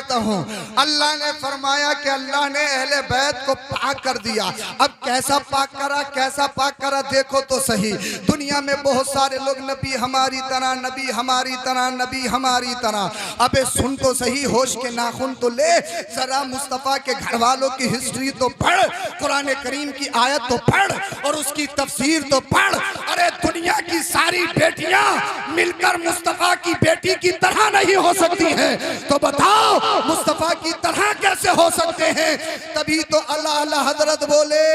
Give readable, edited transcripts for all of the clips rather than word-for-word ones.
देता हूँ। अल्लाह ने फरमाया कि अल्लाह ने अहले बैत को पाक कर दिया। अब कैसा पाक करा, कैसा पाक करा, देखो तो सही। दुनिया में बहुत सारे लोग नबी हमारी तरह, नबी हमारी तरह, नबी हमारी तरह। अबे सुन तो सही, होश के नाखून तो ले, जरा मुस्तफ़ा के घर वालों की हिस्ट्री तो पढ़, कुरान करीम की आयत तो पढ़ और उसकी तफसीर तो पढ़। अरे दुनिया की सारी बेटियां मिलकर मुस्तफ़ा की बेटी की तरह नहीं हो सकती हैं, तो बताओ मुस्तफ़ा की तरह कैसे हो सकते हैं? तभी तो अल्लाह अल्लाह हजरत बोले,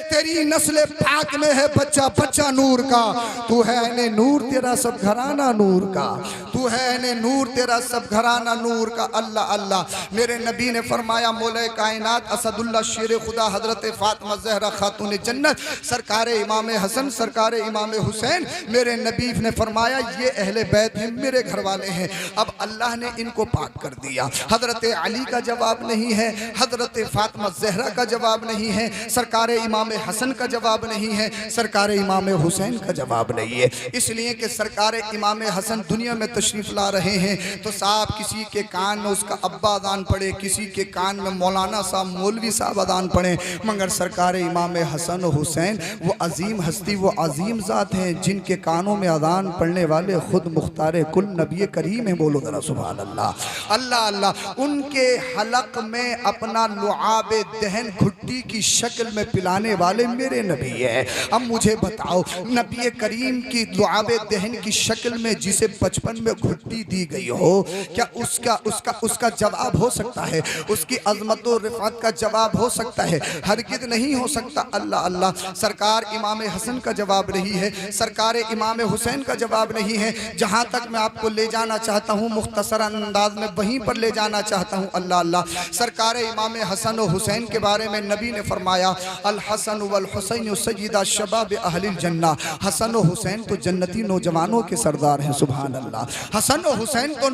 तेरी नस्ल पाक में है बच्चा बच्चा नूर का। तू है ने नूर, तेरा सब घराना नूर का। तू है ने नूर, तेरा सब घराना नूर का। अल्लाह अल्लाह। मेरे नबी ने फरमाया, मौला कायनात असदुल्ला शेर खुदा हजरत फातिमा ज़हरा खातून जन्नत सरकार इमाम हसन सरकार इमाम हुसैन, मेरे नबी ने फरमाया ये अहले बैत हैं, मेरे घर वाले हैं। अब अल्लाह ने इनको पाक कर दिया। हजरत अली का जवाब नहीं है, हजरत फातिमा ज़हरा का जवाब नहीं है, सरकार इमाम हसन का जवाब नहीं है, सरकार इमाम हुसैन का जवाब नहीं है। इसलिए कि सरकार इमाम हसन दुनिया में तशरीफ़ ला रहे हैं तो साहब किसी के कान में उसका अब्बा अदान पड़े, किसी के कान में मौलाना साहब मौलवी साहब अदान पड़े, मगर सरकार इमाम हसन हुसैन वो अजीम हस्ती, वो अजीम ज़ात हैं जिनके कानों में अदान पढ़ने वाले खुद मुख्तार कुल नबी करीम है। बोलो ज़रा सुभान अल्लाह। अल्लाह अल्लाह। उनके हलक में अपना लुआब दहन घुट्टी की शक्ल में पिलाने वाले मेरे नबी है। अब मुझे बताओ, नबी करीम की लुआब दहन की शक्ल में जिसे बचपन में घुट्टी दी गई हो, क्या उसका जवाब हो सकता है? उसकी अजमत और रिफात का जवाब हो सकता है? हरगिज़ नहीं हो सकता। अल्लाह अल्लाह। सरकार इमाम हसन का जवाब नहीं है, सरकार इमाम हुसैन का जवाब नहीं है। जहाँ तक मैं आपको ले जाना चाहता हूँ मुख्तसर अंदाज में वहीं पर ले जाना चाहता हूँ। अल्लाह अल्लाह। सरकार इमाम हसन और हुसैन के बारे में नबी ने फरमाया, अल हसन वल हुसैन सय्यदा शबाब अहलिल जन्ना। हसन और हुसैन तो जन्नती नौजवानों के सरदार हैं। सुभान अल्लाह। हसन और हुसैन तो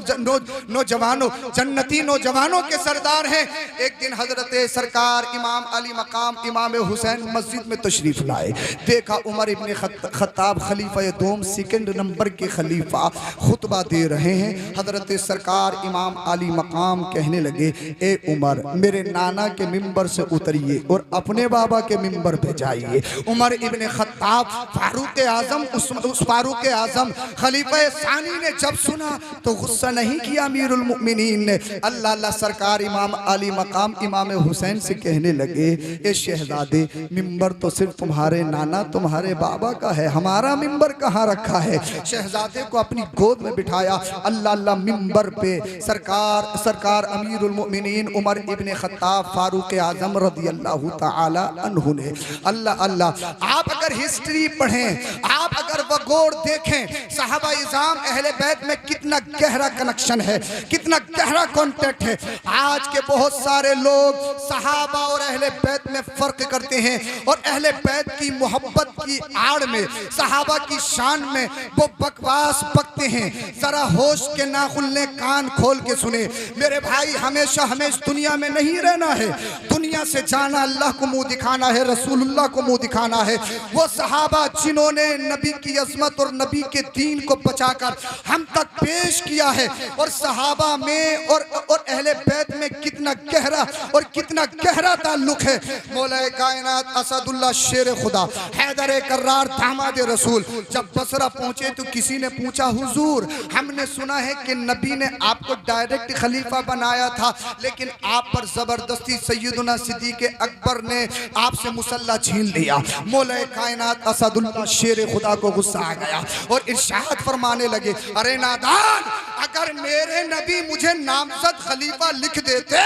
नौजवानों जन्नती नौजवानों के सरदार हैं। एक दिन हजरत सरकार इमाम अली मकाम इमाम हुसैन मस्जिद में तशरीफ लाए। देखा उमर इब्न खत्ताब खलीफा दोम सेकंड नंबर के खलीफा खुतबा दे रहे हैं। हजरत सरकार इमाम अली मकाम कहने लगे, ए उमर मेरे नाना के मिंबर से उतरिए और अपने बाबा के मिंबर पे जाइए। उमर इब्न खत्ताब फारूक आजम उस फारूक आजम खलीफा सानी ने जब सुना तो गुस्सा नहीं किया अमीरुल मोमिनीन ने। अल्लाह अल्लाह। सरकार इमाम अली मकाम इमाम हुसैन से कहने लगे, ए शहजादे मिंबर तो सिर्फ तुम्हारे नाना तुम्हारे बाबा का है, हमारा मिंबर कहाँ रखा है? शहजादे को अपनी गोद में बिठाया। अल्लाह अल्लाह। मिंबर पे सरकार अमीरुल मोमिनीन उमर इब्न खत्ताब फारूक आजम रज़ियल्लाहु ताला अन्हु ने। अल्लाह अल्लाह। आप अगर हिस्ट्री पढ़ें, आप अगर वगोर देखें, सहाबा इज़ाम अहले बैत में कितना गहरा कनेक्शन है, कितना गहरा कॉन्टेक्ट है। आज के बहुत सारे लोग सहाबा और अहले बैत में फर्क करते हैं और अहले बैत की मोहब्बत की आड़ में सहाबा की शान में वो बकवास बकते हैं। जरा होश के नाखुन ले, कान खोल के सुने मेरे भाई। हमेशा हमें इस दुनिया में नहीं रहना है, दुनिया से जाना, अल्लाह को मुंह दिखाना है, रसूलुल्लाह को मुंह दिखाना है। वो सहाबा जिन्होंने नबी की अज़मत और नबी के दीन को बचाकर हम तक पेश किया है, और सहाबा में और अहले बैत में कितना गहरा और कितना गहरा ताल्लुक है। मौला कायनात असदुल्ला शेर खुदा हैदर कर्रार दामाद रसूल जब बसरा पहुंचे तो किसी ने पूछा, हुजूर हमने सुना है कि नबी ने आपको डायरेक्ट खलीफा बनाया था, लेकिन आप पर जबरदस्ती सैयदुना सिद्दीक़ अकबर ने आपसे मुसल्ला छीन लिया। मौला कायनात असदुल्ला शेर खुदा को गुस्सा आ गया और इरशाद फरमाने लगे, अरे नादान, अगर मेरे नबी मुझे नामजद खलीफा लिख देते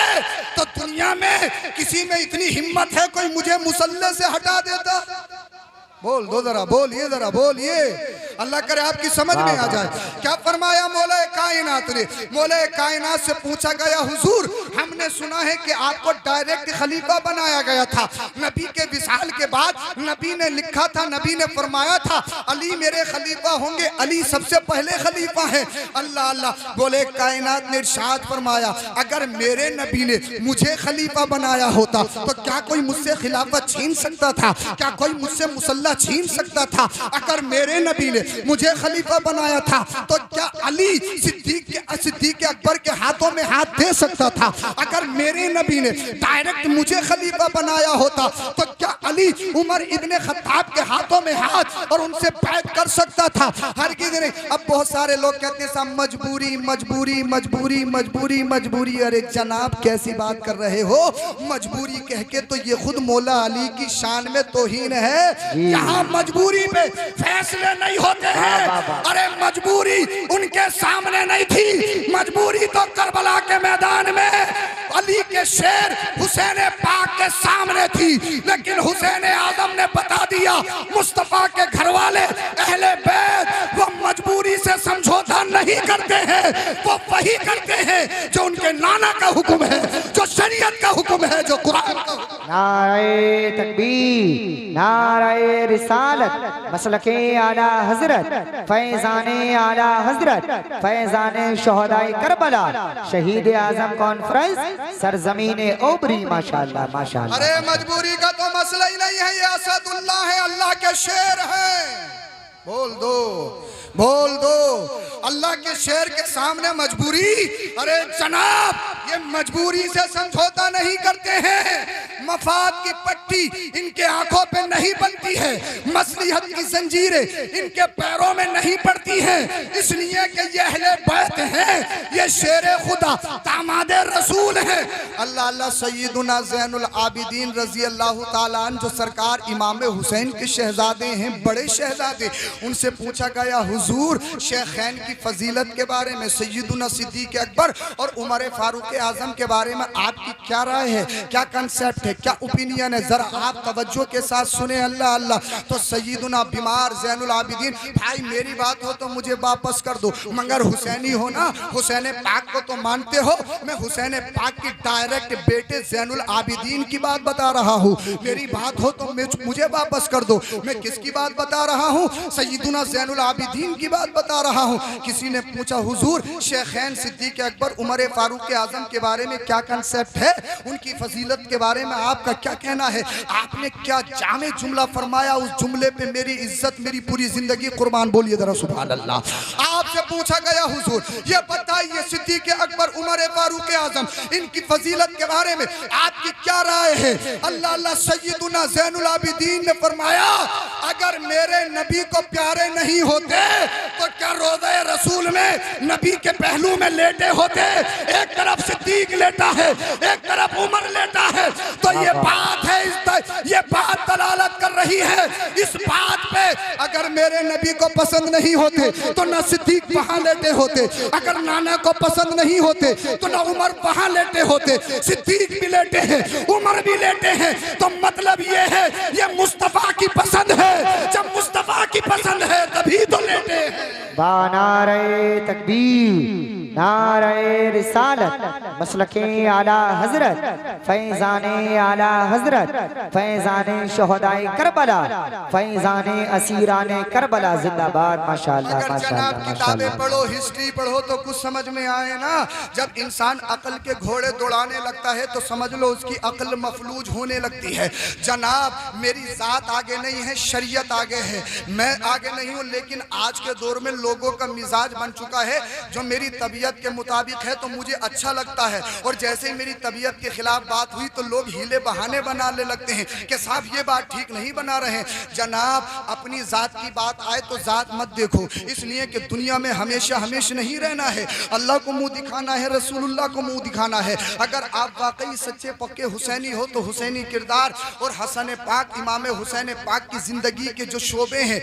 तो दुनिया में किसी में इतनी हिम्मत है कोई मुझे मुसल्ले से हटा देता? बोल दो जरा, बोलिए जरा, बोलिए। अल्लाह करे आपकी समझ में आ जाए। क्या फरमाया मौला कायनात ने? मौला कायनात से पूछा गया, हुजूर हमने सुना है कि आपको डायरेक्ट खलीफा बनाया गया था। नबी के विसाल के बाद नबी ने लिखा था, नबी ने फरमाया था अली मेरे खलीफा होंगे, अली सबसे पहले खलीफा है। अल्लाह अल्लाह। बोले कायनात ने इरशाद फरमाया, अगर मेरे नबी ने मुझे खलीफा बनाया होता तो क्या कोई मुझसे खिलाफत छीन सकता था? क्या कोई मुझसे मुसल्ला छीन सकता था? अगर मेरे नबी ने मुझे खलीफा बनाया था तो क्या अली सिद्दीक अकबर के हाथों में हाथ दे सकता था? अगर मेरे नबी ने डायरेक्ट मुझे खलीफा बनाया होता तो क्या अली उमर इब्ने खत्ताब के हाथों में हाथ और उनसे बैत कर सकता था? हरगिज़ नहीं। अब बहुत सारे लोग कहते हैं साहब मजबूरी मजबूरी मजबूरी मजबूरी मजबूरी। अरे जनाब कैसी बात कर रहे हो? मजबूरी कह के तो ये खुद मौला अली की शान में तौहीन है। यहाँ मजबूरी पे फैसले नहीं होते हैं। अरे मजबूरी उनके सामने नहीं थी, मजबूरी तो करबला के मैदान में अली के शेर हुसैन पाक के सामने थी। लेकिन हुसैन आजम ने बता दिया मुस्तफा के घर वाले अहले बैत वो मजबूरी से समझौता नहीं करते हैं, वो वही करते हैं जो उनके नाना का हुक्म है, जो शरीयत का हुक्म है, जो कुरान का हुक्म। नारे तकबीर, नारे रिसालत, मसलके आला हजरत, फैजाने आला हजरत, फैजाने शोहदाए करबला, शहीद आजम कॉन्फ्रेंस सरजमीने ओबरी। माशाअल्लाह माशाअल्लाह। अरे मजबूरी का तो मसला ही नहीं है, ये असदुल्लाह है, अल्लाह के शेर हैं। बोल दो बोल दो, अल्लाह के शेर के सामने मजबूरी। अरे जनाब ये मजबूरी से समझौता नहीं करते हैं। मफाद की पट्टी इनके आंखों पे नहीं बनती है, मसलिहत की जंजीरें इनके पैरों में नहीं पड़ती हैं, इसलिए कि ये अहले बैत हैं, ये शेर खुदा दामाद रसूल हैं। अल्लाह अल्लाह सैयदुना ज़ैनुल आबिदीन रजी अल्लाह ताला अन्हु जो सरकार इमाम हुसैन के शहजादे हैं, बड़े शहजादे, उनसे पूछा गया हुजूर शेखैन की फजीलत के बारे में, सैयदुना सिद्दीक अकबर और उमर फारूक आजम के बारे में आपकी क्या राय है, क्या कंसेप्ट है, क्या ओपिनियन है? जरा आप तवज्जो के साथ सुने। अल्लाह अल्लाह। तो सैयदुना बीमार ज़ैनुल आबिदीन, भाई मेरी बात हो तो मुझे वापस कर दो, मगर हुसैनी हो ना, हुसैन पाक को तो मानते हो, मैं हुसैन पाक की डायरेक्ट बेटे ज़ैनुल आबिदीन की बात बता रहा हूँ, मेरी बात हो तो मुझे वापस कर दो। मैं किसकी बात बता रहा हूँ? सैयदुना ज़ैनुल आबिदीन की बात बता रहा हूँ। किसी ने पूछा हुजूर शेखैन सिद्दीक अकबर उमर फारूक आजम के बारे में क्या कंसेप्ट है, उनकी फजीलत के बारे में आपका क्या कहना है? आपने क्या जामे जुमला फरमाया, उस जुमले पे मेरी इज्जत मेरी पूरी जिंदगी कुर्बान। बोलिए जरा सुभान अल्लाह। आपसे पूछा गया हुजूर ये बताइए सिद्दीक अकबर उमर फारूक आजम इनकी फजीलत के बारे में आपकी क्या राय है? अल्लाह अल्लाह। सैयदुना ज़ैनुल आबिदीन ने फरमाया अगर मेरे नबी को प्यारे नहीं होते तो क्या रोज़े रसूल में नबी के पहलू में लेटे होते? एक तरफ सिद्दीक लेटा है, एक तरफ उमर लेटा है, तो ये बात है, ये बात दलालत कर रही है इस बात पे अगर मेरे नबी को पसंद नहीं होते तो ना सिद्दीक वहां लेटे होते, अगर नाना को पसंद नहीं होते तो ना उमर वहां लेटे होते, सिद्दीक भी लेटे हैं, उमर भी लेटे हैं। तो मतलब ये है ये मुस्तफा की पसंद है, जब मुस्तफा की पसंद है तभी तो लेटे हैं। नारे तकबीर, नारे रिसालत, मसलके आला हजरत, फैजाने आला हजरत, फैजाने शोहदाए करबला, फैजाने असीराने करबला जिंदाबाद। माशाअल्लाह अगर जनाब किताबें पढ़ो, हिस्ट्री पढ़ो तो कुछ समझ में आए ना। जब इंसान अकल के घोड़े दौड़ाने लगता है तो समझ लो उसकी अकल मफलूज होने लगती है। जनाब मेरी जात आगे नहीं है, शरीयत आगे है, मैं आगे नहीं हूँ, लेकिन आज के दौर में लोगों का मिजाज बन चुका है जो मेरी तबीयत के मुताबिक है तो मुझे अच्छा लगता है, और जैसे ही मेरी तबीयत के खिलाफ बात हुई तो लोग हीले बहाने बनाने लगते हैं कि साहब ये बात ठीक नहीं बना रहे हैं। जनाब अपनी जात की बात आए तो जात मत देखो, इसलिए कि दुनिया में हमेशा हमेशा नहीं रहना है, अल्लाह को मुंह दिखाना है, रसूलुल्लाह को मुंह दिखाना है। अगर आप वाकई सच्चे पक्के हुसैनी हो तो हुसैनी किरदार और हसन पाक इमाम हुसैन पाक की जिंदगी के जो शोबे हैं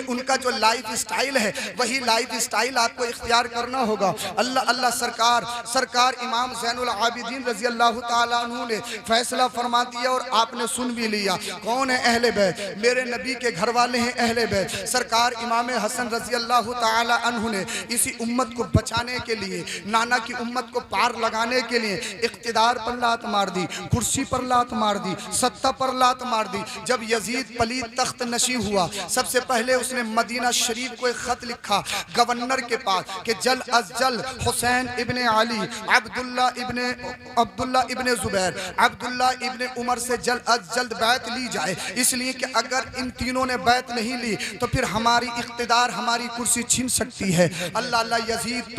उनका जो लाइफ स्टाइल है वही लाइफ स्टाइल आपको इख्तियार करना होगा। अल्लाह अल्लाह। सरकार इमाम ज़ैनुल आबिदीन रजी अल्लाह ताला अन्हु ने फैसला फरमा दिया और आपने सुन भी लिया। कौन है अहले बैत? मेरे नबी के घर वाले हैं अहले बैत। सरकार इमाम हसन रजी अल्लाह ताला अन्हु ने इसी उम्मत को बचाने के लिए, नाना की उम्मत को पार लगाने के लिए इख्तिदार पर लात मार दी, कुर्सी पर लात मार दी, सत्ता पर लात मार दी। जब यजीद पलीद तख्त नशी हुआ सबसे पहले उसने मदीना शरीफ को एक खत लिखा गवर्नर के पास कि जल्द अज जल्द हुसैन इब्ने अली, अब्दुल्ला इब्ने जुबैर, अब्दुल्ला इब्ने उमर से जल्द अज जल्द बैत ली जाए, इसलिए कि अगर इन तीनों ने बैत नहीं ली तो फिर हमारी इख्तिदार, हमारी कुर्सी छीन सकती है। अल्लाह अल्लाह यजीद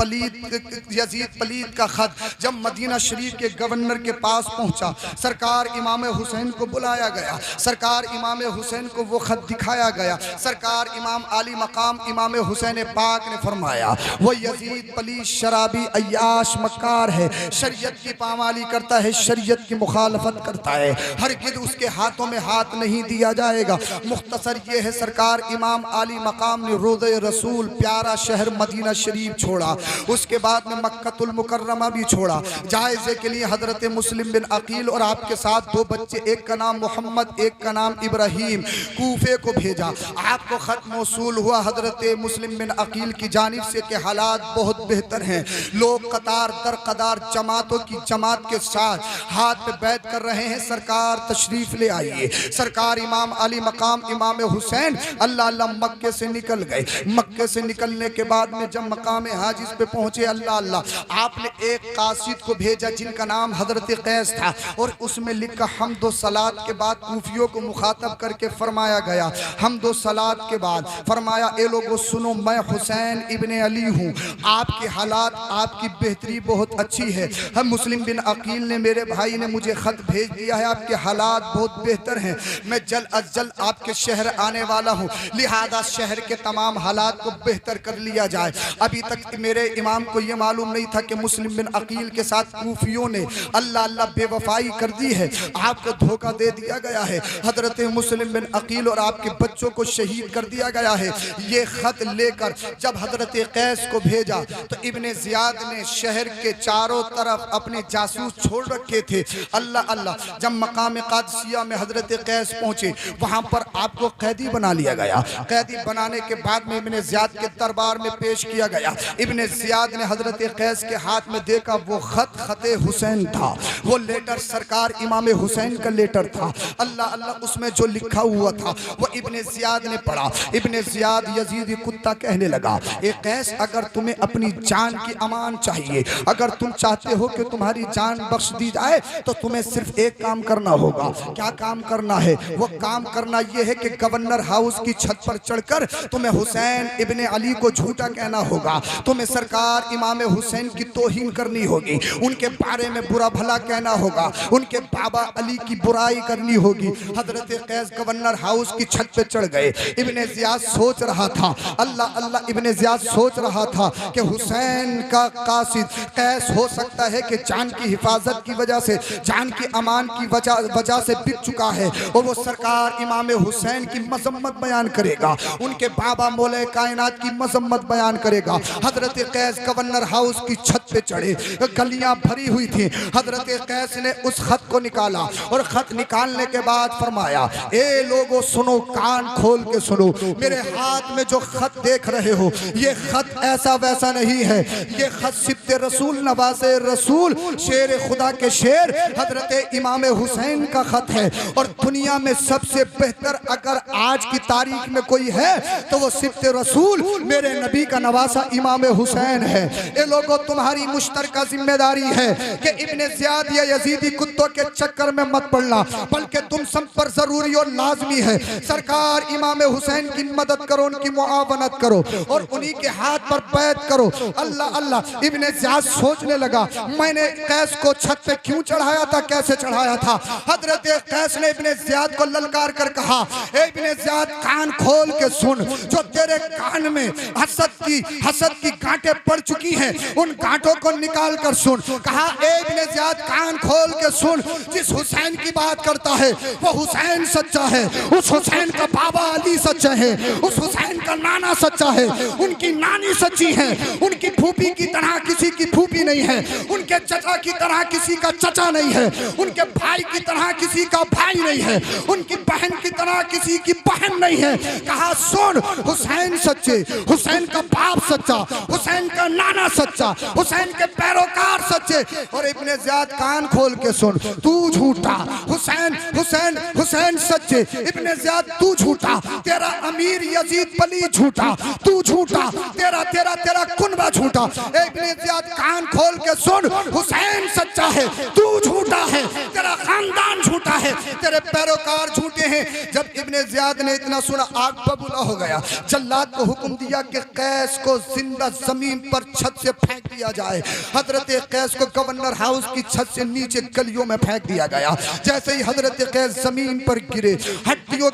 पलीद का खत जब मदीना शरीफ के गवर्नर के पास पहुंचा, सरकार इमाम हुसैन को बुलाया गया, सरकार इमाम हुसैन को वो खत दिखाया गया। सरकार इमाम आली मकाम इमाम हुसैन पाक ने फरमाया वो यजीद पलीद शराबी अय्याश मक्कार है, शरीयत की पामाली करता है, शरीयत की मुखालफत करता है, हरगिज़ उसके हाथों में हाथ नहीं दिया जाएगा। मुख्तसर ये है, सरकार इमाम आली मकाम ने रोज़े रसूल प्यारा शहर मदीना शरीफ छोड़ा, उसके बाद में मक्कतुल मुकर्रमा भी छोड़ा। जायज़े के लिए हज़रत मुस्लिम बिन अकील और आपके साथ दो बच्चे, एक का नाम मोहम्मद, एक का नाम इब्राहिम, कूफे को भेजा। आपको ख़त मौसूल हुआ हज़रत मुस्लिम बिन अकील की जानिब से कि हालात बहुत बेहतर हैं, लोग कतार दर कतार जमातों की जमात के साथ हाथ पे बैत कर रहे हैं, सरकार तशरीफ़ ले आइए। सरकार इमाम अली मकाम इमाम हुसैन अल्लाह अल्लाह मक्के से निकल गए। मक्के से निकलने के बाद में जब मकाम हाजिज पे पहुंचे, अल्लाह अल्लाह आपने एक कासिद को भेजा जिनका नाम हजरत कैस था, और उसमें लिखा हम्दो सलात के बाद कूफियों को मुखातब करके फरमाया गया, हम्दो सलात के बाद फरमाया ए लोगो सुनो, मैं हुसैन इब्ने अली हूँ, आपके हालात आपकी बेहतरी बहुत अच्छी है। हम मुस्लिम बिन अकील ने, मेरे भाई ने मुझे ख़त भेज दिया है, आपके हालात बहुत बेहतर हैं, मैं जल्द अज जल्द आपके शहर आने वाला हूँ, लिहाजा शहर के तमाम हालात को बेहतर कर लिया जाए। अभी तक मेरे इमाम को ये मालूम नहीं था कि मुस्लिम बिन अकील के साथ कूफियों ने अल्लाह अल्लाह बेवफाई कर दी है, आपको धोखा दे दिया गया है, हजरत मुस्लिम बिन अकील और आपके बच्चों को शहीद कर दिया गया है। ये ख़त लेकर जब हजरत कैस को भेजा तो इब्ने ज़ियाद ने शहर के चारों तरफ अपने जासूस छोड़ रखे थे। अल्लाह अल्लाह जब मकाम कादसिया में हजरत कैस पहुंचे, वहां पर आपको कैदी बना लिया गया। कैदी बनाने के बाद में इब्ने ज़ियाद के दरबार में पेश किया गया। इब्ने ज़ियाद ने हजरत कैस के हाथ में देखा, वो खत हुसैन था, वो लेटर सरकार इमाम हुसैन का लेटर था। अल्लाह अल्लाह उसमें जो लिखा हुआ था वो इब्ने ज़ियाद ने पढ़ा। इब्ने ज़ियाद यजीदी कुत्ता कहने लगा, ए कैस, अगर तुम्हें अपनी जान की अमान चाहिए, अगर तुम चाहते हो कि तुम्हारी जान बख्श दी जाए तो तुम्हें सिर्फ एक काम करना होगा। क्या काम करना है? वो काम करना यह है कि गवर्नर हाउस की छत पर चढ़कर तुम्हें हुसैन इब्ने अली को झूठा कहना होगा, तुम्हें सरकार इमाम हुसैन की तौहीन करनी होगी, उनके बारे में बुरा भला कहना होगा, उनके बाबा अली की बुराई करनी होगी। हजरत कैस गवर्नर हाउस की छत पे चढ़ गए। इब्ने ज़ियाद सोच रहा था, अल्लाह अल्लाह, इब्ने ज़ियाद सोच रहा था कि हुसैन का कासिद कैस हो सकता है कि जान की हिफाजत की वजह से, जान की अमान की वजह से बिक चुका है, और वो सरकार इमाम हुसैन की मजम्मत बयान करेगा, उनके बाबा मौला कायनात की मजम्मत बयान करेगा। हजरत कैस गवर्नर हाउस की छत पे चढ़े, गलियां भरी हुई थी। हजरत कैस ने उस खत को निकाला, और खत निकालने के बाद फरमाया, ए लोगों सुनो, कान खोल के सुनो, मेरे हाथ में जो खत देख रहे हो ये खत ऐसा वैसा नहीं है, ये खत सिब्ते रसूल, नवासे रसूल, शेर खुदा के शेर हजरत इमाम हुसैन का खत है। और दुनिया में सबसे बेहतर अगर आज की तारीख में कोई है तो वो सिब्ते रसूल, मेरे नबी का नवासा इमाम हुसैन है। ये लोगों, तुम्हारी मुश्तरका जिम्मेदारी है कि इब्ने ज़ियाद या यजीदी कुत्तों के चक्कर में मत पड़ना, बल्कि तुम सब पर जरूरी और लाजमी है सरकार इमाम हुसैन की मदद करो, उनकी मुआवनत करो और उन्हीं के हाथ पर बैत करो। अल्लाह अल्लाह, इब्ने ज़ियाद सोचने लगा, मैंने कैस को छत पे क्यों चढ़ाया था, कैसे चढ़ाया था? हजरत कैस ने इब्ने ज़ियाद को ललकार कर कहा, ए इब्ने ज़ियाद, कान खोल के सुन, जो तेरे कान में हसद की गांठें पड़ चुकी हैं, उन गांठों को निकाल कर सुन। कहा, ए इब्ने ज़ियाद, कान खोल के सुन, जिस हुसैन की बात करता है वो हुसैन सच्चा है, उस हुसैन का बाबा अली सच्चा है, उस हुसैन का नाना सच्चा है, उनकी नानी सच्ची है, उनकी फूफी की तरह किसी की फूफी नहीं है, उनके चचा की तरह किसी का चचा नहीं है, उनके भाई की तरह किसी का भाई नहीं है, उनकी बहन की तरह किसी की बहन नहीं है। कहा, सुन, हुसैन सच्चे, हुसैन का बाप सच्चा, हुसैन का नाना सच्चा, हुसैन के पैरोकार सच्चे। और इब्ने ज़ियाद, कान खोल के सुन, तू झूठा, हुसैन हुसैन हुसैन सच्चे, इब्ने ज़ियाद तू झूठा, तेरा अमीर यजीद पली झूठा, तू झूठा, तेरा तेरा तेरा कुनबा झूठा। झूठा। इब्ने ज़ियाद कान खोल के सुन, हुसैन सच्चा है, तू झूठा है, तेरा खानदान झूठा है, तेरे पैरोकार झूठे हैं। जब इब्ने ज़ियाद ने इतना सुना, आग बबूला हो गया। जल्लाद को हुक्म दिया कि कैस को जिंदा जमीन पर छत से फेंक दिया जाए। हजरत कैस को गवर्नर हाउस की छत से नीचे गलियों में फेंक दिया गया। जैसे ही हजरत कैस जमीन पर गिरे, हड्डियां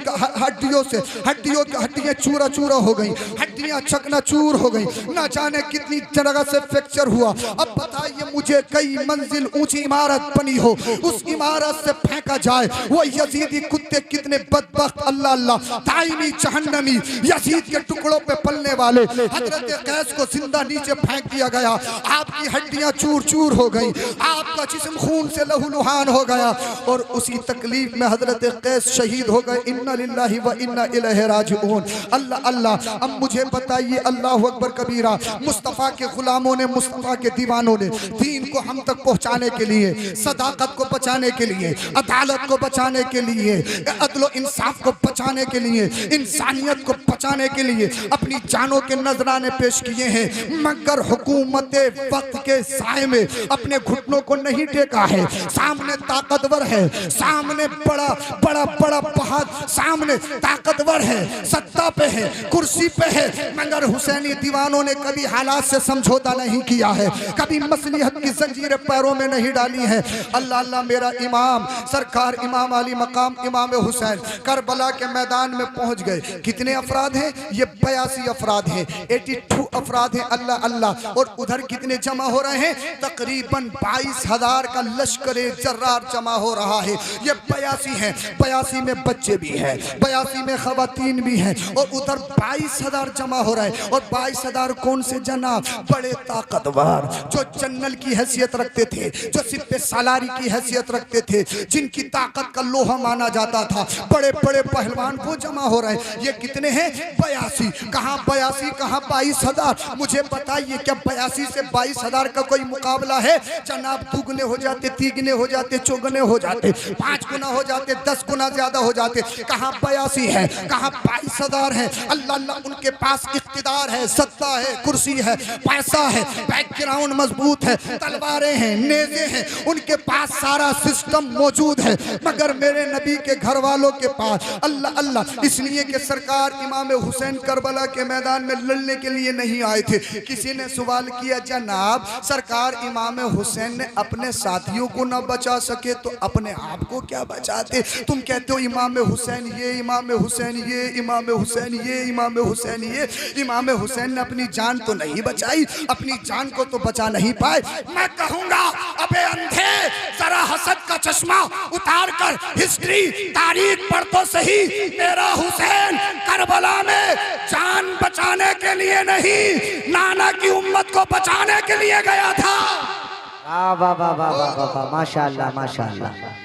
चूरा चूरा हो गई, हड्डियां चकनाचूर हो गई, ना जाने कितनी जगह से फ्रैक्चर हुआ। अब बताइए मुझे, कई मंजिल ऊंची इमारत बनी हो, उस इमारत से फेंका जाए, वो यजीदी कुत्ते कितने बदबख्त, अल्लाह अल्लाह, दाइमी जहन्नमी, यजीद के टुकड़ों पे पलने वाले। हजरत कैस को जिंदा नीचे फेंक दिया गया। आपकी हड्डियां चूर चूर हो गई, आपका जिस्म खून से लहूलुहान हो गया, और उसी तकलीफ में हजरत कैस शहीद हो गए। इन्ना लिल्लाहि व इन्ना इलैहि राजिऊन। अल्लाह अल्लाह। अब मुझे बताइए, अल्लाह अकबर कबीरा, मुस्तफ़ा के गुलामों ने, मुस्तफ़ा के दीवानों ने दीन को हम तक पहुँचाने के लिए, सदाकत को बचाने के लिए, अदालत को बचाने के लिए, अदल इंसाफ को बचाने के लिए, इंसानियत को बचाने के लिए अपनी जानों के नजराने पेश किए हैं, मगर हुकूमत वक्त के साए में अपने घुटनों को नहीं टेका है। सामने ताकतवर है, सामने बड़ा बड़ा बड़ा बहादुर, सामने ताकतवर है, सत्ता पे है, कुर्सी पे है, मगर हुसैनी दीवानों ने कभी हालात से समझौता नहीं किया है, कभी मसलिहत की जंजीरें पैरों में नहीं डाली है। अल्लाह अल्लाह। मेरा इमाम सरकार इमाम अली मकाम इमाम हुसैन करबला के मैदान में पहुंच गए। कितने अफराद हैं? ये 82 अफराद हैं, 82 अफराद हैं। अल्लाह अल्लाह। और उधर कितने जमा हो रहे हैं? तकरीबन 22,000 का लश्कर जर्रार जमा हो रहा है। ये 82 हैं, 82 में बच्चे भी हैं, 82 में खवातीन भी हैं, और उधर 22,000 जमा हो रहे हैं। और 22,000 कौन से जनाब? बड़े ताकतवर, जो जनरल की हैसियत रखते थे, जो सिपे सालारी की हैसियत रखते थे, जिनकी ताकत का लोहा माना जाता था, बड़े बड़े पहलवान को जमा हो रहे हैं। ये कितने हैं? 82। कहाँ 82, कहाँ 22,000? मुझे बताइए, क्या 82 से 22,000 का कोई मुकाबला है? जनाब दुगने हो जाते, तीगने हो जाते, चौगने हो जाते, 5 गुना हो जाते, 10 गुना ज्यादा हो जाते। कहाँ 82 है, कहाँ 22,000 है। अल्लाह अल्लाह। उनके पास इख्तिदार है, सत्ता है, कुर्सी है, पैसा है, बैकग्राउंड मजबूत है, तलवारें हैं, नेज़े हैं, उनके पास सारा सिस्टम मौजूद है। मगर मेरे नबी के घर वालों के पास, अल्लाह अल्लाह, इसलिए कि सरकार इमाम हुसैन करबला के मैदान में लड़ने के लिए नहीं आए थे। किसी ने सवाल किया, जनाब सरकार इमाम हुसैन ने अपने साथियों को ना बचा सके तो अपने आप को क्या बचाते? तुम कहते हो इमाम हुसैन ये, इमाम हुसैन ये, इमाम हुसैन ये, इमाम हुसैन ये। इमाम हुसैन ने अपनी जान तो नहीं बचाई, अपनी जान को तो बचा नहीं पाए। मैं कहूंगा, अबे अंधे, जरा हसद का चश्मा उतार कर हिस्ट्री तारीख पढ़ तो सही। मेरा हुसैन करबला में जान बचाने के लिए नहीं, नाना की उम्मत को बचाने के लिए गया था। वाह वाह वाह वाह वाह वाह, माशाअल्लाह माशाअल्लाह।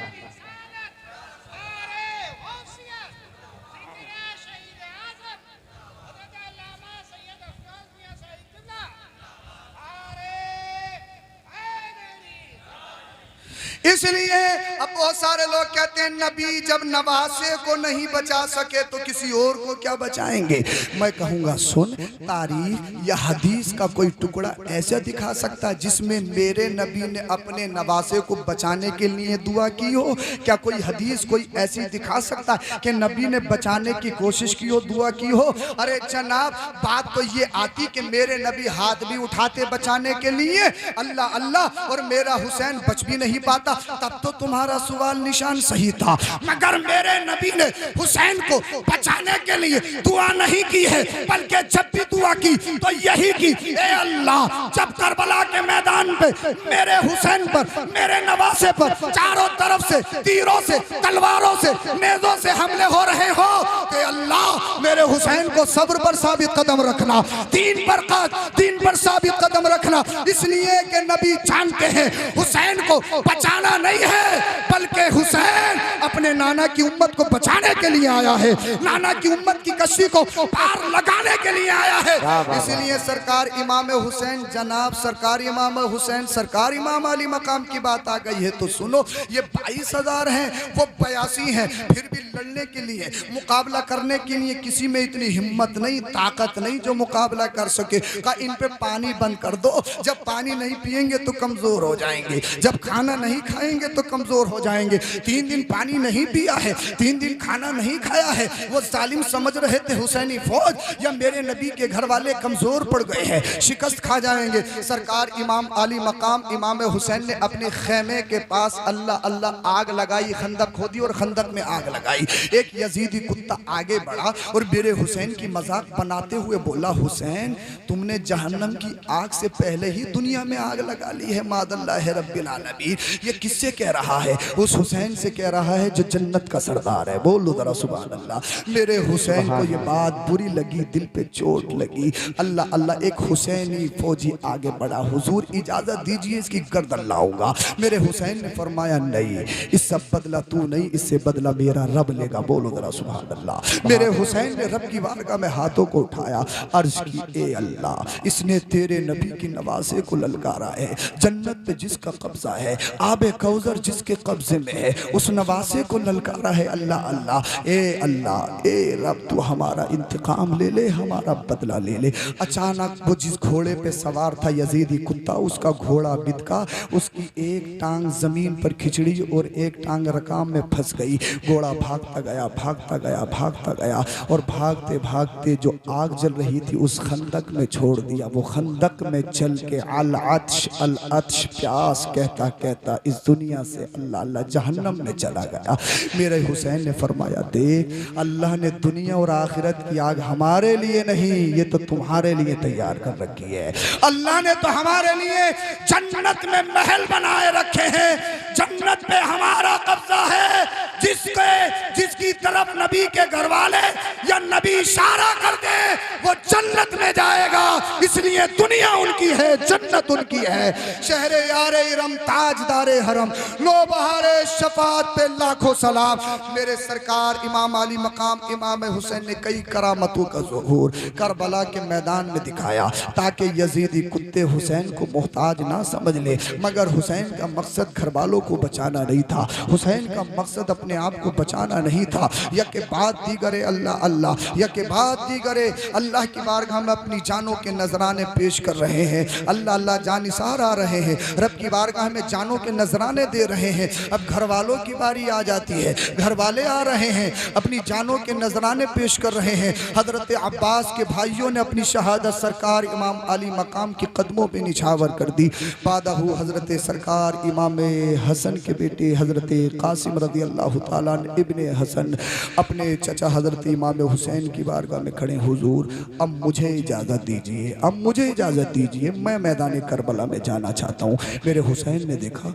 इसलिए अब बहुत सारे लोग कहते हैं नबी जब नवासे को नहीं बचा सके तो किसी और को क्या बचाएंगे? मैं कहूँगा सुन, तारीख या हदीस का कोई टुकड़ा ऐसा दिखा सकता जिसमें मेरे नबी ने अपने नवासे को बचाने के लिए दुआ की हो? क्या कोई हदीस कोई ऐसी दिखा सकता है कि नबी ने बचाने की कोशिश की हो, दुआ की हो? अरे जनाब, बात तो ये आती कि मेरे नबी हाथ भी उठाते बचाने के लिए, अल्लाह अल्लाह, और मेरा हुसैन बच भी नहीं पाता, तब तो तुम्हारा सवाल निशान सही था। मगर मेरे नबी ने हुसैन को बचाने के लिए दुआ नहीं की है, बल्कि जब भी दुआ की तो यही की, ए अल्लाह, जब करबला के मैदान पे मेरे हुसैन पर, मेरे नवासे पर चारों तरफ से तीरों से, तलवारों से, नेज़ों से हमले हो रहे हो, तो अल्लाह मेरे हुसैन को सब्र पर साबित कदम रखना, दीन पर साबित कदम रखना। इसलिए कि नबी जानते हैं हुसैन को बचाना नहीं है, बल्कि हुसैन अपने अपने नाना की उम्मत को बचाने के लिए आया है, नाना की उम्मत की कश्ती को पार लगाने के लिए आया है। इसलिए सरकार इमाम हुसैन, जनाब सरकार इमाम हुसैन, सरकार इमाम अली मकाम की बात आ गई है तो सुनो, ये 22,000 हैं, वो 82 हैं, फिर भी लड़ने के लिए, मुकाबला करने के लिए किसी में इतनी हिम्मत नहीं, ताकत नहीं जो मुकाबला कर सके। कहा इन पे पानी बंद कर दो, जब पानी नहीं पिएंगे तो कमजोर हो जाएंगे, जब खाना नहीं खाएंगे तो कमजोर हो जाएंगे। 3 दिन पानी नहीं पिया है, 3 दिन खाना नहीं खाया है, वो जालिम समझ रहे थे हुसैनी फौज या मेरे नबी के घर वाले कमजोर पड़ गए हैं, शिकस्त खा जाएंगे। सरकार इमाम अली मकाम इमाम हुसैन ने अपने खेमे के पास अल्लाह अल्लाह आग लगाई, खंदक खोदी और खंदक में आग लगाई। एक यजीदी कुत्ता आगे बढ़ा और मेरे हुसैन की मजाक बनाते हुए बोला, हुसैन तुमने जहन्नम की आग से पहले ही दुनिया में आग लगा ली है, मादल्लाह रब्बिल आलमीन। ये किससे कह रहा है? उस हुसैन से कह रहा है जो जन्नत का सरदार है। बोलो जरा सुभान अल्लाह। मेरे हुसैन को ये बात बुरी लगी, दिल पे चोट लगी। अल्लाह अल्लाह, एक हुसैनी फौजी आगे बढ़ा, हुजूर इजाजत दीजिए इसकी गर्दन लाऊंगा। मेरे हुसैन ने फरमाया नहीं, इससे बदला तू नहीं, इससे बदला मेरा रब लेगा। बोलो जरा सुभान अल्लाह। मेरे हुसैन ने रब की बारगाह में हाथों को उठाया, अर्ज की ए अल्लाह, इसने तेरे नबी की नवासे को ललकारा है, जन्नत पे जिसका कब्जा है, आबे कौसर जिसके कब्जे में है, उस नवासे को ललकारा है। अल्लाह अल्लाह, ए अल्लाह, ए रब तू हमारा इंतकाम ले ले, हमारा बदला ले ले। अचानक वो जिस घोड़े पे सवार था यजीदी कुत्ता, उसका घोड़ा बिदका, उसकी एक टांग जमीन पर खिचड़ी और एक टांग रकाम में फंस गई। घोड़ा भागता गया, भागता गया, भागता गया और भागते भागते जो आग जल रही थी उस खंदक में छोड़ दिया। वो खंदक में चल के अल अत्श प्यास कहता कहता इस दुनिया से अल्लाह अल्लाह जहन्नम में चला गया। मेरे हुसैन ने फरमाया, देख अल्लाह ने दुनिया और आखिरत की आग हमारे लिए नहीं, ये तो तुम्हारे लिए तैयार कर रखी है। अल्लाह ने तो हमारे लिए जन्नत में महल बनाए रखे हैं, जन्नत पे हमारा कब्जा है। जिसकी तरफ नबी के घर वाले या नबी इशारा कर दे वो जन्नत में जाएगा। इसलिए दुनिया उनकी है, जन्नत उनकी है। शहरे यारे इरम, ताजदारे हरम, लो बहारे शफात पे लाखों सलाम। मेरे सरकार इमाम अली मकाम इमाम हुसैन ने कई करामतों का ज़ुहूर करबला के मैदान में दिखाया ताकि यजीदी कुत्ते हुसैन को मोहताज ना समझ ले। मगर हुसैन का मकसद घर वालों को बचाना नहीं था, हुसैन का मकसद अपने आप को बचाना नहीं था। यके बाद दीगरे अल्लाह अल्लाह, यके बाद दीगरे अल्लाह की बारगाह में अपनी जानों के नजराने पेश कर रहे हैं। अल्लाह अल्लाह जानिसार आ रहे हैं, रब की बारगाह में जानों के नजराने दे रहे हैं। अब घर वालों की बारी आ जाती है, घर वाले आ रहे हैं, अपनी जानों के नजराने पेश कर रहे हैं। हजरत अब्बास के भाइयों ने अपनी शहादत सरकार इमाम अली मकाम के कदमों पे निछावर कर दी। बादहू हजरत सरकार इमाम हसन के बेटे हजरत कासिम रज़ी अल्लाह ताला इब्ने हसन अपने चचा हजरत इमाम हुसैन की बारगाह में खड़े, हुजूर अब मुझे इजाज़त दीजिए, अब मुझे इजाज़त दीजिए, मैं मैदान करबला में जाना चाहता हूँ। मेरे हुसैन ने देखा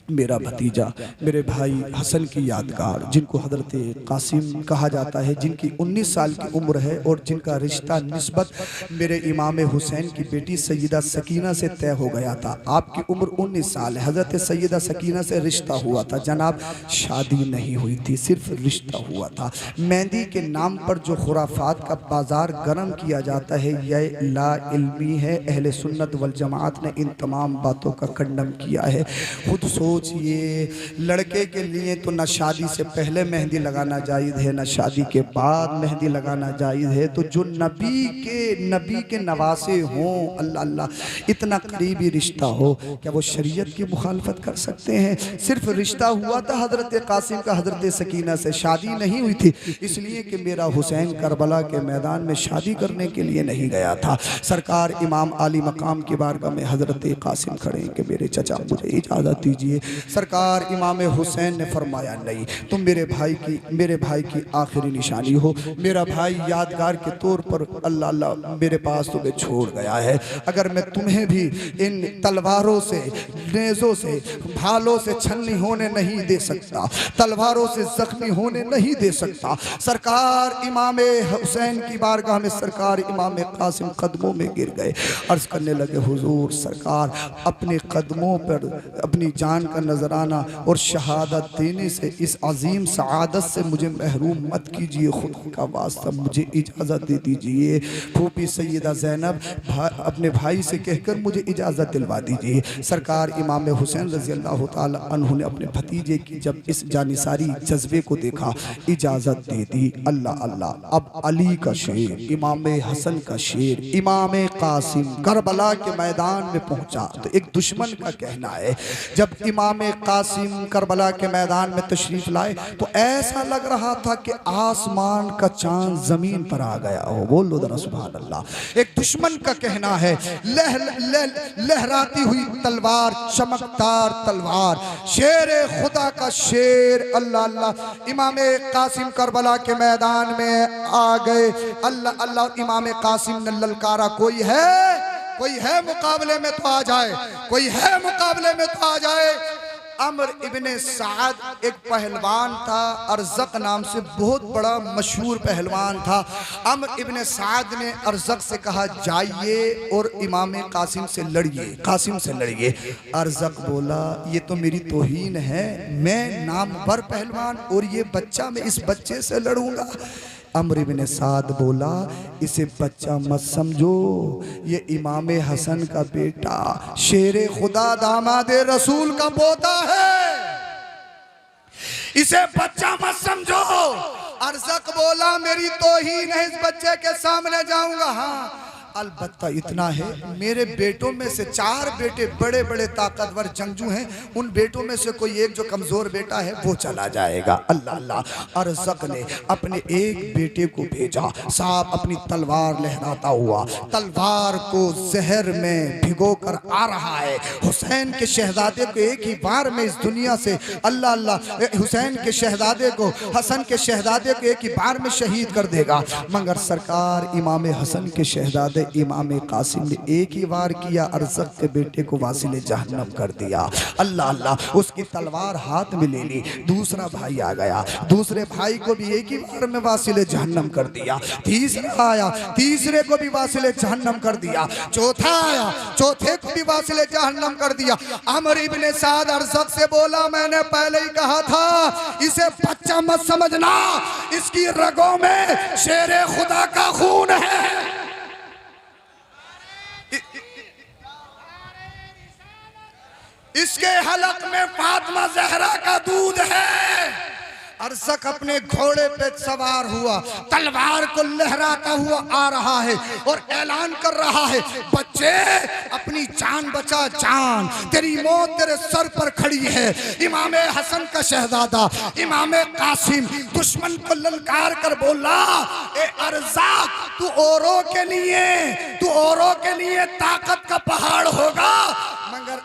मेरा भतीजा, मेरे भाई हसन की यादगार, जिनको हजरत कासिम कहा जाता है, जिनकी 19 साल की उम्र है और जिनका रिश्ता निस्बत मेरे इमाम हुसैन की बेटी सैयदा सकीना से तय हो गया था। आपकी उम्र 19 साल है। हजरत सैयदा सकीना से रिश्ता हुआ था जनाब, शादी नहीं हुई थी, सिर्फ रिश्ता हुआ था। मेहंदी के नाम पर जो खुराफात का बाजार गर्म किया जाता है यह ला इल्मी है। अहले सुन्नत वल जमात ने इन तमाम बातों का खंडन किया है। खुद सोचिए, लड़के के लिए तो न शादी से पहले मेहंदी लगाना जायज़ है, न शादी के बाद मेहंदी लगाना जायज़ है। तो जो नबी के नवासे हों, अल्लाह अल्लाह, इतना करीबी रिश्ता हो, क्या वो शरीयत की मुखालफत कर सकते हैं? सिर्फ रिश्ता हुआ था हजरत कासिम का हजरत सकीना से, शादी नहीं हुई थी। इसलिए कि मेरा हुसैन करबला के मैदान में शादी करने के लिए नहीं गया था। सरकार इमाम अली मकाम की बारगाह में हजरत कासिम खड़े कि मेरे चचा मुझे इजाज़त दीजिए। सरकार इमाम हुसैन ने फरमाया नहीं, तुम मेरे भाई की आखिरी निशानी हो। मेरा भाई यादगार के तौर पर अल्लाह अल्लाह मेरे पास तुम्हें छोड़ गया है। अगर मैं तुम्हें भी इन तलवारों से, नेज़ों से, भालों से छलनी होने नहीं दे सकता, तलवारों से जख्मी होने नहीं दे सकता। सरकार इमाम हुसैन की बारगाह में सरकार इमाम कासिम कदमों में गिर गए, अर्ज करने लगे, हुजूर सरकार अपने कदमों पर अपनी जान का का नजराना और शहादत देने से, इस अजीम सआदत से मुझे महरूम मत कीजिए। खुद का वास्ता मुझे इजाज़त दे दीजिए। फूफी सैयदा ज़ैनब अपने भाई से कहकर मुझे इजाज़त दिलवा दीजिए। सरकार इमाम हुसैन रज़ी अल्लाह ताला अन्हु ने अपने भतीजे की जब इस जानिसारी जज्बे को देखा, इजाज़त दे दी। अल्लाह अल्लाह। अब अली का शेर, इमाम हसन का शेर, इमाम कासिम करबला के मैदान में पहुंचा तो एक दुश्मन का कहना है जब इमाम कासिम करबला के मैदान में तशरीफ लाए तो ऐसा लग रहा था कि आसमान का चांद जमीन पर आ गया हो। बोल लो जरा सुभान अल्लाह। एक दुश्मन का कहना है लहराती हुई तलवार, चमकदार तलवार, शेर खुदा का शेर। अल्लाह अल्लाह। इमाम कासिम करबला के मैदान में आ गए। अल्लाह अल्लाह। इमाम कासिम ने ललकारा, कोई है मुकाबले में तो आ जाए, कोई है मुकाबले में तो आ जाए। अमर इब्ने साद एक पहलवान था, अरज़क नाम से बहुत बड़ा मशहूर पहलवान था। अमर इब्ने साद ने अरज़क से कहा जाइए और इमाम कासिम से लड़िए, कासिम से लड़िए। अरज़क बोला ये तो मेरी तौहीन है, मैं नामवर पहलवान और ये बच्चा, मैं इस बच्चे से लड़ूंगा। अमर इब्ने साद बोला इसे बच्चा मत समझो, ये इमाम हसन का बेटा, शेर खुदा, दामाद रसूल का पोता है, इसे बच्चा मत समझो। अरज़क बोला मेरी तौहीन है, इस बच्चे के सामने जाऊंगा। हाँ अलबत्ता इतना है, मेरे बेटों में से 4 बेटे बड़े बड़े ताकतवर जंगजू हैं, उन बेटों में से कोई एक जो कमजोर बेटा है वो चला जाएगा। अल्लाह अल्लाह। अरज़क ने अपने एक बेटे को भेजा, साहब अपनी तलवार लहराता हुआ तलवार को जहर में भिगो कर आ रहा है। हुसैन के शहजादे को एक ही बार में इस दुनिया से, अल्लाह अल्लाह, हुसैन के शहजादे को, हसन के शहजादे को एक ही बार में शहीद कर देगा। मगर सरकार इमाम हसन के शहजादे इमाम कासिम ने एक ही वार किया, अरज़क के बेटे को वासिले जहन्नम कर दिया। अल्लाह अल्लाह। उसकी तलवार हाथ में ले ली, दूसरा भाई आ गया, दूसरे भाई को भी एक ही बार में वासिले जहन्नम कर दिया। तीसरा आया, तीसरे को भी वासिले जहन्नम कर दिया। चौथा आया, चौथे को भी वासिले जहन्नम कर दिया। अमर इब्ने साद अरज़क से बोला मैंने पहले ही कहा था इसे बच्चा मत समझना, इसकी रगों में शेर खुदा का खून है। इसके हलक में फातिमा ज़हरा का दूध है। अरज़क अपने घोड़े पे सवार हुआ, तलवार को लहराता हुआ आ रहा है और ऐलान कर रहा है बच्चे अपनी जान बचा, जान तेरी मौत तेरे सर पर खड़ी है। इमाम हसन का शहजादा इमाम कासिम दुश्मन को ललकार कर बोला ए अरज़क तू औरों के लिए ताकत का पहाड़ होगा, मगर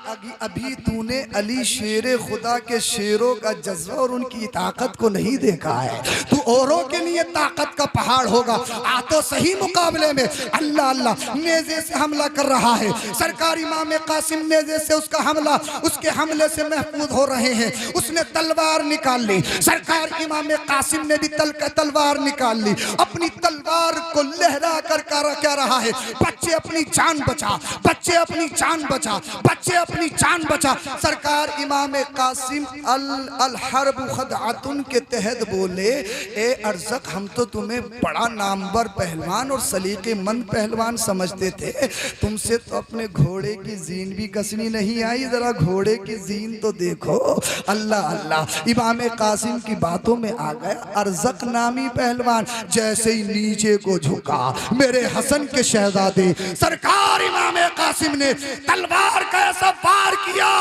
अभी तूने अली शेर खुदा के शेरों का जज्बा और उनकी ताकत को नहीं देखा है। तू औरों के लिए ताकत का पहाड़ होगा। आ तो सही मुकाबले में। अल्लाह अल्लाह। नेज़े से हमला कर रहा है सरकार इमाम कासिम, नेज़े से उसका हमला, उसके हमले से महफूज हो रहे हैं। उसने तलवार निकाल ली, सरकार इमाम कासिम ने भी तलवार निकाल ली। अपनी तलवार को लहरा कर कह रहा है बच्चे अपनी जान बचा, बच्चे अपनी जान बचा, बच्चे अपनी जान बचा। सरकार इमाम कासिम अल हर्ब खदअतुन के तहत बोले ए अरज़क हम तो तुम्हें बड़ा नामवर पहलवान और सलीक़ेमंद पहलवान समझते थे, तुमसे तो अपने घोड़े की जीन भी कसनी नहीं आई, जरा घोड़े की जीन तो देखो। अल्लाह अल्लाह। इमाम कासिम की बातों में आ गया अरज़क नामी पहलवान, जैसे ही नीचे को झुका मेरे हसन के शहजादे सरकार इमाम कासिम ने तलवार का ऐसा वार किया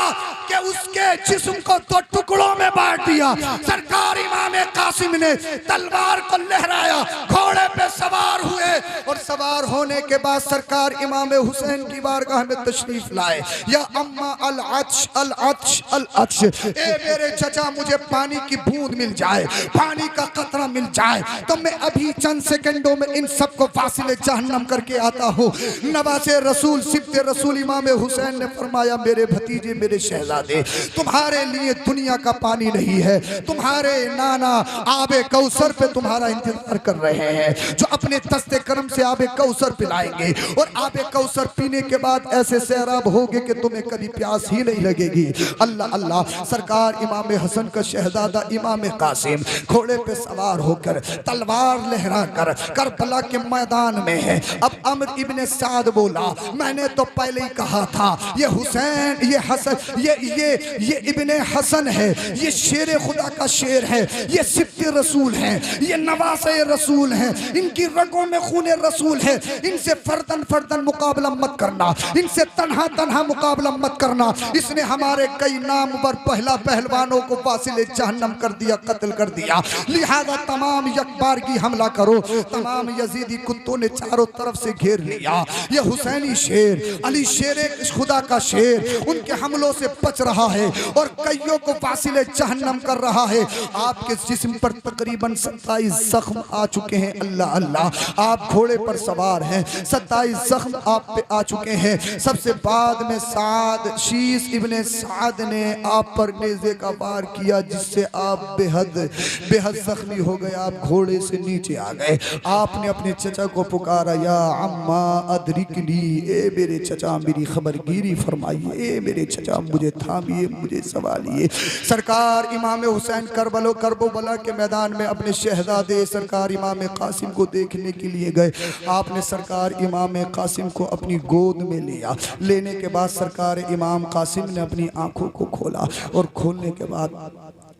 कि उसके जिस्म को 2 टुकड़ों में बांट दिया। सरकार इमाम कासिम ने तलवार को लहराया, घोड़े पे सवार हुए और सवार होने के बाद सरकार इमाम हुसैन की बारगाह में तशरीफ लाए। या अम्मा अल अत्श अल अत्श अल अत्श, ए मेरे चचा मुझे पानी की बूंद मिल जाए, पानी का कतरा मिल जाए तो मैं अभी चंद सेकंडों में इन सबको फासिले जहन्नम करके आता हूँ। नवासे रसूल सिब्ते रसूल इमाम हुसैन ने फरमाया मेरे भतीजे मेरे शहजादे तुम्हारे लिए दुनिया का पानी नहीं है, तुम्हारे नाना जाना आबे कौसर पे तुम्हारा इंतजार कर रहे हैं, जो अपने दस्ते करम से आबे कौसर पिलाएंगे और आबे कौसर पीने के बाद ऐसे सैराब होगे कि तुम्हें कभी प्यास ही नहीं लगेगी। अल्लाह अल्लाह। सरकार इमाम हसन का शहजादा इमाम कासिम घोड़े पे सवार होकर तलवार लहरा कर करबला के मैदान में है। अब अमर इब्ने साद बोला, मैंने तो पहले ही कहा था ये हुसैन, ये हसन, ये इब्ने हसन है, ये शेर खुदा का शेर है, ये सिब्ते रसूल है, ये नवासे रसूल है, इनकी रगों में खूने रसूल है। इनसे फर्दन फर्दन मुकाबला मत करना, इनसे तन्हा तन्हा मुकाबला मत करना। इसने हमारे कई नामवर पहला पहलवानों को वासिले जहन्नम कर दिया, कत्ल कर दिया। लिहाजा तमाम यकबारगी हमला करो। तमाम यजीदी कुत्तों ने चारों तरफ से घेर लिया। ये हुसैनी शेर, अली शेर खुदा का शेर, उनके हमलों से बच रहा है और कईयों को वासिले जहन्नम कर रहा है। आपके जिस्म पर तकरीबन 27 जख्म आ चुके हैं। अल्लाह अल्लाह। आप घोड़े पर सवार हैं, 27 जख्म आप पे आ चुके हैं। सबसे बाद में साद शीस इब्ने साद ने आप पर नेज़े का वार किया, जिससे आप बेहद जख्मी हो गए। आप घोड़े से नीचे आ गए। आपने अपने चचा को पुकारा, या अम्मा अदरिकनी, ए मेरे चचा मेरी खबरगिरी फरमाइए, ए मेरे चचा मुझे थामिए, मुझे संभालिए। सरकार इमाम हुसैन करबला के मैदान में अपने शहजादे सरकार इमाम कासिम को देखने के लिए गए। आपने सरकार इमाम कासिम को अपनी गोद में लिया। लेने के बाद सरकार इमाम कासिम ने अपनी आंखों को खोला और खोलने के बाद,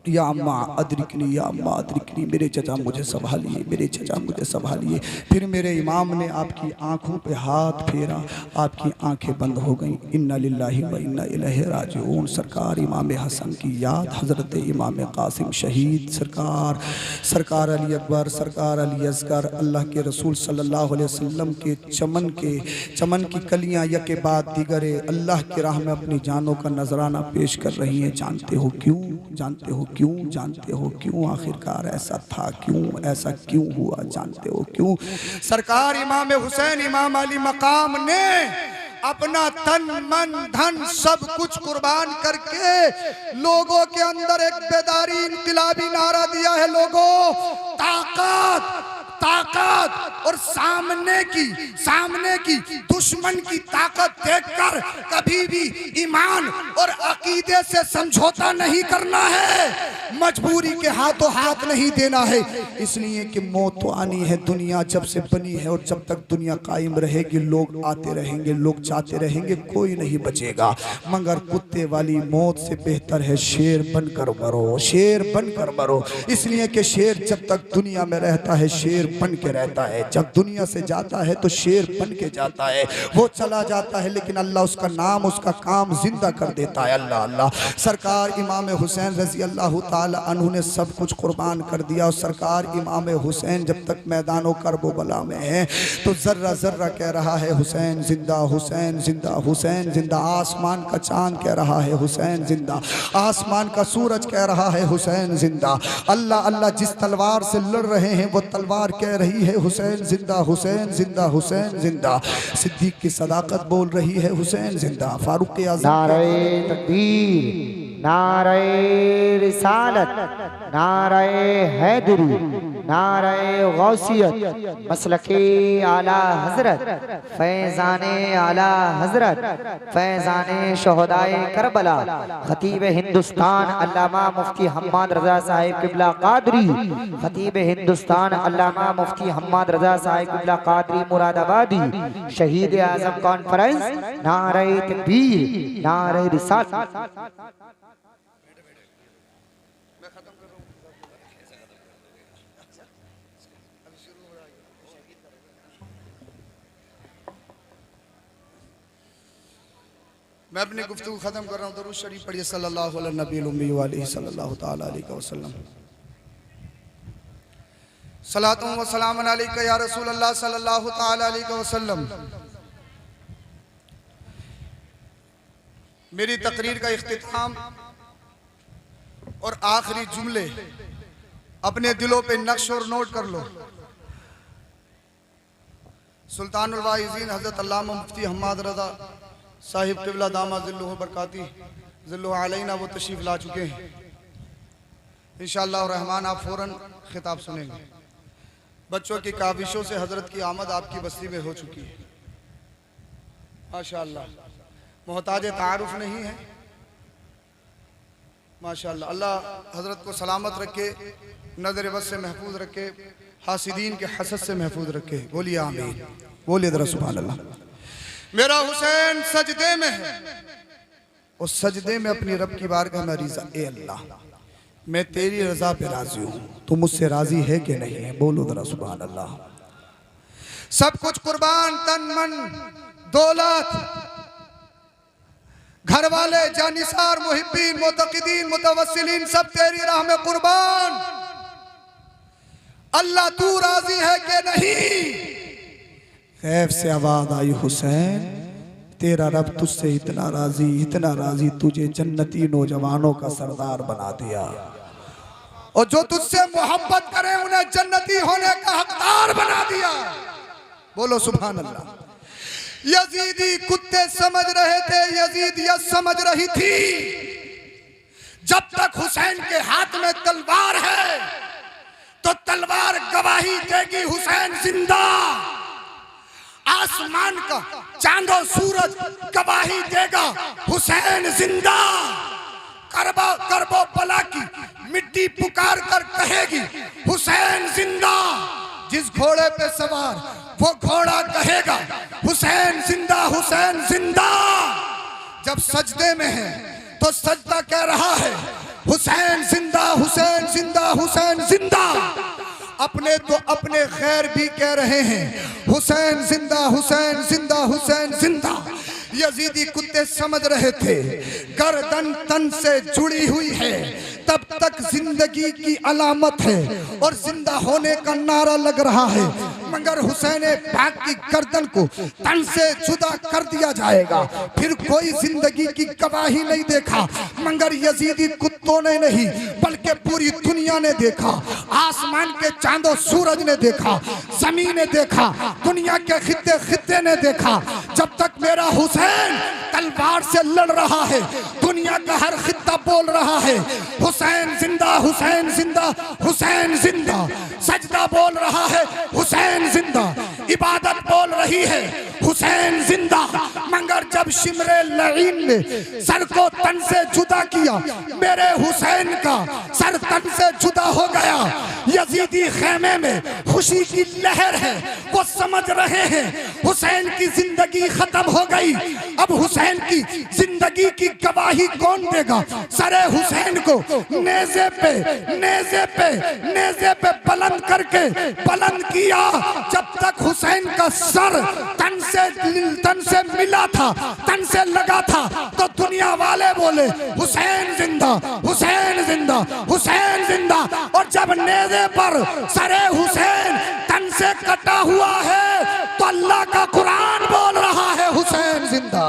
या अम्मा अदरिकनी, या अम्मा अदरिकनी, मेरे चचा मुझे संभालिए, मेरे चचा मुझे संभालिए। फिर मेरे इमाम ने आपकी आंखों पे हाथ फेरा, आपकी आंखें बंद हो गईं। इन्ना लिल्लाहि व इन्ना इलैहि राजिऊन। सरकार इमाम हसन की याद, हज़रत इमाम कासिम शहीद, सरकार अली अकबर, सरकार अली असगर, अल्लाह के रसूल सल्लल्लाहु अलैहि वसल्लम के चमन की कलियाँ यके बाद दीगरे अल्लाह की राह में अपनी जानों का नजराना पेश कर रही हैं। जानते हो क्यों? जानते हो क्यों? जानते हो क्यों? आखिरकार ऐसा था क्यों? ऐसा क्यों हुआ? जानते हो क्यों? सरकार इमाम हुसैन इमाम अली मकाम ने अपना तन मन धन सब कुछ कुर्बान करके लोगों के अंदर एक बेदारी इनकलाबी नारा दिया है। लोगों, ताकत और सामने की दुश्मन की ताकत देखकर कभी भी ईमान और अकीदे से समझौता नहीं करना है। मजबूरी के हाथों हाथ नहीं देना है। इसलिए कि मौत तो आनी है, दुनिया जब से बनी है और जब तक दुनिया कायम रहेगी लोग आते रहेंगे, लोग जाते रहेंगे, कोई नहीं बचेगा। मगर कुत्ते वाली मौत से बेहतर है शेर बनकर मरो, शेर बनकर मरो। इसलिए कि शेर जब तक दुनिया में रहता है शेर बन के रहता है, जब दुनिया से जाता है तो शेर बन के जाता है। वो चला जाता है लेकिन अल्लाह उसका नाम उसका काम जिंदा कर देता है। अल्लाह अल्लाह। सरकार इमाम हुसैन रजी अल्लाह ताला अन्हु ने सब कुछ कुर्बान कर दिया। और सरकार इमाम हुसैन जब तक मैदानो करबला में है तो जर्रा जर्रा कह रहा है हुसैन जिंदा, हुसैन जिंदा, हुसैन जिंदा। आसमान का चांद कह रहा है हुसैन जिंदा, आसमान का सूरज कह रहा है हुसैन जिंदा। अल्लाह अल्लाह। जिस तलवार से लड़ रहे हैं वो तलवार कह रही है हुसैन जिंदा, हुसैन जिंदा, हुसैन जिंदा। सिद्दीक की सदाकत बोल रही है हुसैन जिंदा। फारूक आज़म नारे तकबीर, नारे रिसालत, नारे हैदरी, नारे गौसियत, मसलके आला हजरत, फैज़ाने आला हजरत, फैज़ाने शोहदाए करबला, खतीब हिंदुस्तान अल्लामा मुफ्ती हम्माद रजा साहिब किबला कादरी, खतीब हिंदुस्तान अल्लामा मुफ्ती हम्माद रजा साहिब किबला कादरी मुरादाबादी, शहीद आज़म कॉन्फ्रेंस, नारे तकबीर, नारे रिसालत। मैं अपनी गुफ्तगू ख़त्म कर रहा हूँ। दरूद शरीफ पढ़िए सल्लल्लाहु अलैहि नबील उम्मी व अलैहि सल्लल्लाहु ताला अलैहि वसल्लम। सलातुम व सलामुन अलैका या रसूल अल्लाह सल्लल्लाहु ताला अलैहि वसल्लम। मेरी तकरीर का इख्तिताम और आखिरी जुमले अपने दिलों पे नक्श और नोट कर लो। सुल्तानुल वाइज़ीन हज़रत अल्लामा मुफ्ती हम्माद रज़ा साहिब क़िबला दामा ज़िल्लुहु बरकाती ज़िल्लुहु अलैना वो तशरीफ़ ला चुके हैं। इंशाअल्लाह रहमान आप फौरन खिताब सुनेंगे। बच्चों की काविशों से हजरत की आमद आपकी बस्ती में हो चुकी है माशाअल्लाह। मोहताज तारुफ नहीं है माशाअल्लाह। अल्लाह हजरत को सलामत रखे, नजर बस से महफूज रखे, हासिदीन के हसद से महफूज रखे। बोलिए आमीन, बोलिए दरा सुभान अल्लाह। मेरा हुसैन सजदे में है, उस सजदे में अपनी रब की बारगाह में रिज़ा, ए अल्लाह मैं तेरी रजा पे राजी हूँ, तू मुझसे राजी है कि नहीं है? बोलो जरा सुभान अल्लाह। सब कुछ कुर्बान, तन मन दौलत, घर वाले, जानिसार, मुहिब्बीन, मुतक़िदीन, मुतवस्सिलीन सब तेरी राह में कुर्बान। अल्लाह तू राजी है कि नहीं? खैफ से आवाज आई, हुसैन तेरा रब तुझसे इतना राजी तुझे जन्नती नौजवानों का सरदार बना दिया, और जो तुझसे मोहब्बत करे उन्हें जन्नती होने का हकदार बना दिया। बोलो सुभान अल्लाह। यजीदी कुत्ते समझ रहे थे, यजीदियत समझ रही थी, जब तक हुसैन के हाथ में तलवार है तो तलवार गवाही देगी हुसैन जिंदा। आसमान का चांदो सूरज गवाही देगा हुसैन जिंदा। करबो बला की मिट्टी पुकार कर कहेगी हुसैन जिंदा। जिस घोड़े पे सवार वो घोड़ा कहेगा हुसैन जिंदा, हुसैन जिंदा। जब सजदे में है तो सजदा कह रहा है हुसैन जिंदा, हुसैन जिंदा, हुसैन जिंदा। अपने तो अपने खैर भी कह रहे हैं हुसैन जिंदा, हुसैन जिंदा, हुसैन जिंदा। यजीदी कुत्ते समझ रहे थे गर्दन तन से जुड़ी हुई है तब तक जिंदगी की अलामत है और जिंदा होने का नारा लग रहा है, मगर हुसैन पाक की गर्दन को तन से जुदा कर दिया जाएगा। फिर कोई जिंदगी की गवाही नहीं देखा, मगर यजीदी कुत्तों ने नहीं बल्कि पूरी दुनिया ने देखा। आसमान के चांदो सूरज ने देखा, जमीन ने देखा, दुनिया के खित्ते खित्ते ने देखा। जब तक मेरा हुसैन तलवार से लड़ रहा है दुनिया का हर खित्ता बोल रहा है हुसैन जिंदा, हुसैन जिंदा, हुसैन जिंदा। सजदा बोल रहा है हुसैन जिंदा, इबादत बोल रही है हुसैन जिंदा। मगर जब शिमरे लईन ने सर को तन से जुदा किया, मेरे हुसैन का सर तन से जुदा हो गया। यजीदी खेमे में खुशी की लहर है, वो समझ रहे हैं हुसैन की जिंदगी खत्म हो गई। अब हुसैन की जिंदगी की गवाही कौन देगा? सरे हुसैन को नेज़े पे बुलंद करके बुलंद किया। जब तक हुसैन का सर तन से मिला था, तन से लगा था, तो दुनिया वाले बोले हुसैन जिंदा, हुसैन जिंदा, हुसैन जिंदा। और जब नेज़े पर सरे हुसैन तन से कटा हुआ है तो अल्लाह का कुरान बोल रहा है हुसैन जिंदा,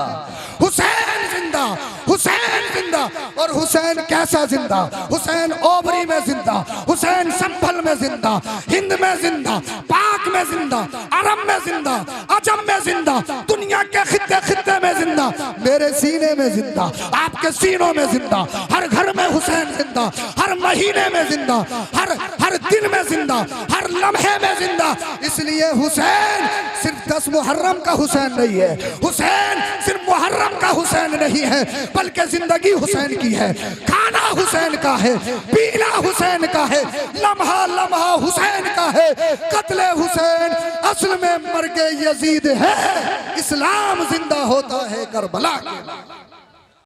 हुसैन जिंदा, हुसैन जिंदा। और हुसैन कैसा जिंदा? हुसैन ओबरी में जिंदा, हुसैन संभल में जिंदा, हिंद में जिंदा, पाक में जिंदा, अरब में जिंदा, अजम में जिंदा, दुनिया के खित्ते खित्ते में जिंदा, मेरे सीने में जिंदा, आपके सीनों में जिंदा, हर घर में हुसैन जिंदा, हर महीने में जिंदा, हर दिन में जिंदा, हर लम्हे में जिंदा। इसलिए हुसैन सिर्फ 10 मुहर्रम का हुसैन नहीं है, हुसैन सिर्फ मुहर्रम का हुसैन नहीं है, बल्कि जिंदगी हुसैन की है, खाना हुसैन का है, पीना हुसैन का है, लम्हा लम्हा हुसैन का है। कत्ले हुसैन असल में मर के यजीद है, इस्लाम जिंदा होता है करबला के।